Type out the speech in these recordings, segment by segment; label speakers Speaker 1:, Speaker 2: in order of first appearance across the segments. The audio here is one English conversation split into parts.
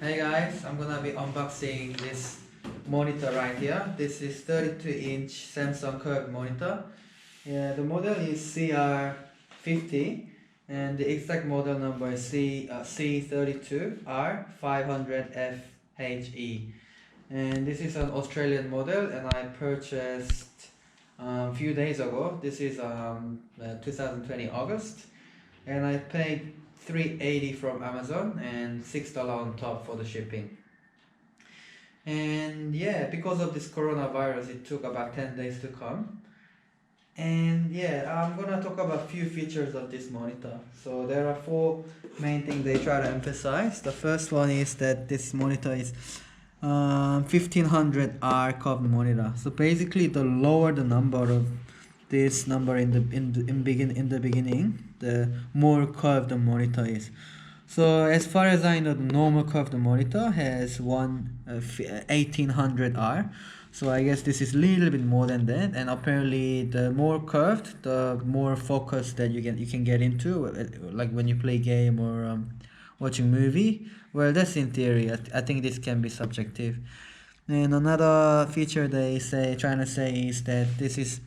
Speaker 1: Hey guys, I'm gonna be unboxing this monitor right here. This is 32-inch Samsung curved monitor. Yeah, the model is CR50 and the exact model number is C32R500FHEXXY. And this is an Australian model and I purchased a few days ago. This is 2020 August and I paid $380 from Amazon and $6 on top for the shipping. And yeah, because of this coronavirus, it took about 10 days to come. And yeah, I'm gonna talk about a few features of this monitor. So there are four main things they try to emphasize. The first one is that this monitor is 1500R curved monitor. So basically, the lower the number of this number in the beginning, the more curved the monitor is. So as far as I know, the normal curved monitor has 1800R. So I guess this is a little bit more than that, and apparently the more curved, the more focus that you can get into, like when you play game or watching movie. Well, that's in theory. I think this can be subjective. And another feature they trying to say is that this is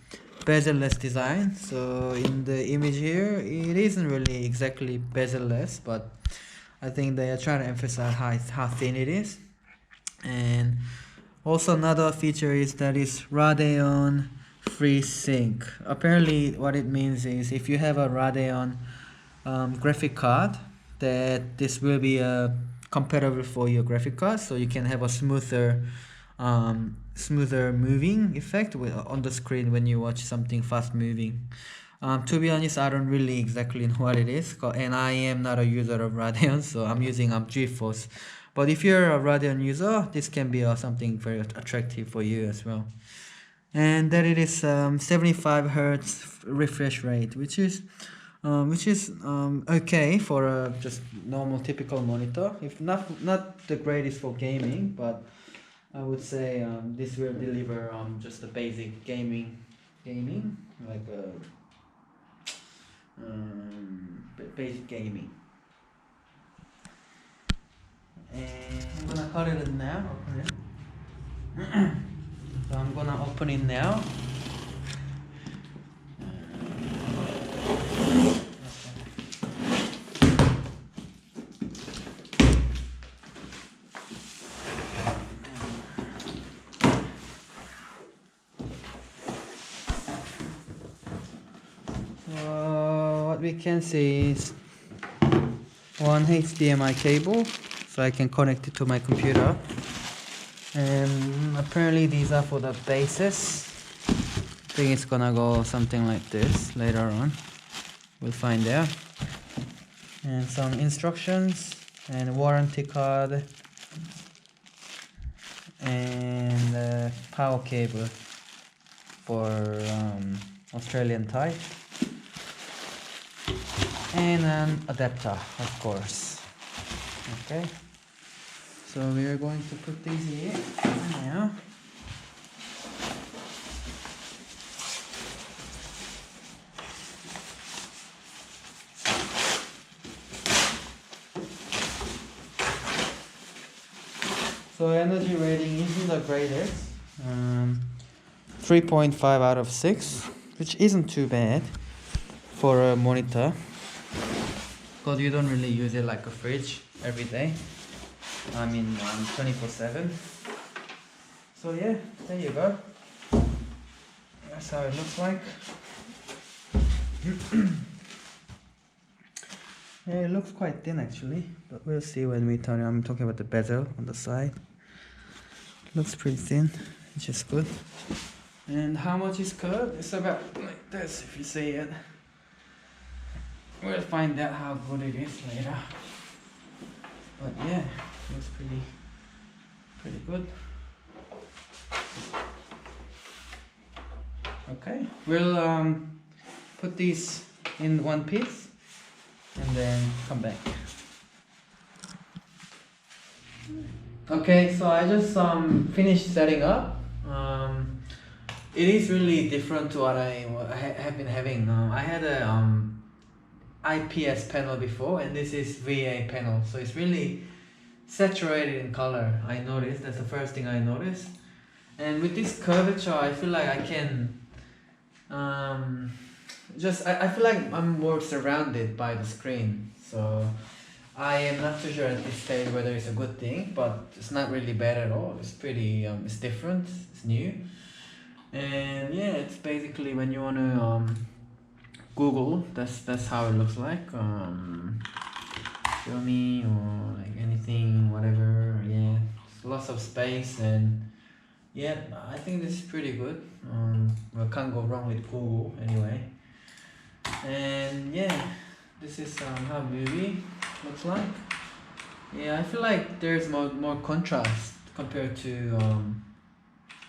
Speaker 1: bezel-less design. So in the image here, it isn't really exactly bezel-less, but I think they are trying to emphasize how thin it is. And also another feature is that it's Radeon FreeSync. Apparently what it means is if you have a Radeon graphic card, that this will be compatible for your graphic card, so you can have a smoother moving effect on the screen when you watch something fast moving. To be honest, I don't really exactly know what it is, and I am not a user of Radeon, so I'm using GeForce. But if you're a Radeon user, this can be something very attractive for you as well. And that it is 75 Hertz refresh rate, which is okay for a just normal typical monitor. If not the greatest for gaming, but I would say this will deliver just the basic gaming like basic gaming. And I'm gonna cut it now. Open it. So I'm gonna open it now. What we can see is one HDMI cable, so I can connect it to my computer. And apparently these are for the bases. I think it's gonna go something like this later on. We'll find out. And some instructions and warranty card and a power cable for Australian type. And an adapter, of course. Okay, so we are going to put these here now. So energy rating isn't the greatest. 3.5 out of 6, which isn't too bad for a monitor, because you don't really use it like a fridge every day. I mean 24/7. So yeah, there you go. That's how it looks like. Yeah, it looks quite thin actually, but we'll see when we turn it. I'm talking about the bezel on the side. Looks pretty thin, which is good. And how much is curved? It's about like this, if you see it. We'll find out how good it is later. But yeah, looks pretty good. Okay, we'll put these in one piece and then come back. Okay, so I just finished setting up. It is really different to what I have been having. I had a IPS panel before, and this is VA panel, so it's really saturated in color. I noticed, that's the first thing I noticed. And with this curvature, I feel like I can I feel like I'm more surrounded by the screen. So I am not too sure at this stage whether it's a good thing, but it's not really bad at all. It's pretty it's different, it's new. And yeah, it's basically when you want to Google, that's how it looks like. Xiaomi or like anything, whatever. Yeah, lots of space, and yeah, I think this is pretty good. Well, can't go wrong with Google anyway. And yeah, this is how movie looks like. Yeah, I feel like there's more contrast compared to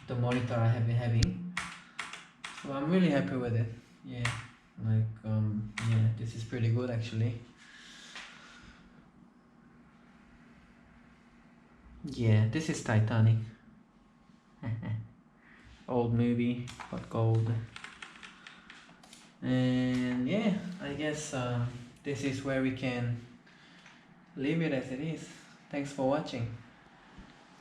Speaker 1: the monitor I have been having. So I'm really happy with it. Yeah, like yeah, this is pretty good actually. Yeah, this is Titanic. Old movie, but gold. And yeah, I guess this is where we can leave it as it is. Thanks for watching.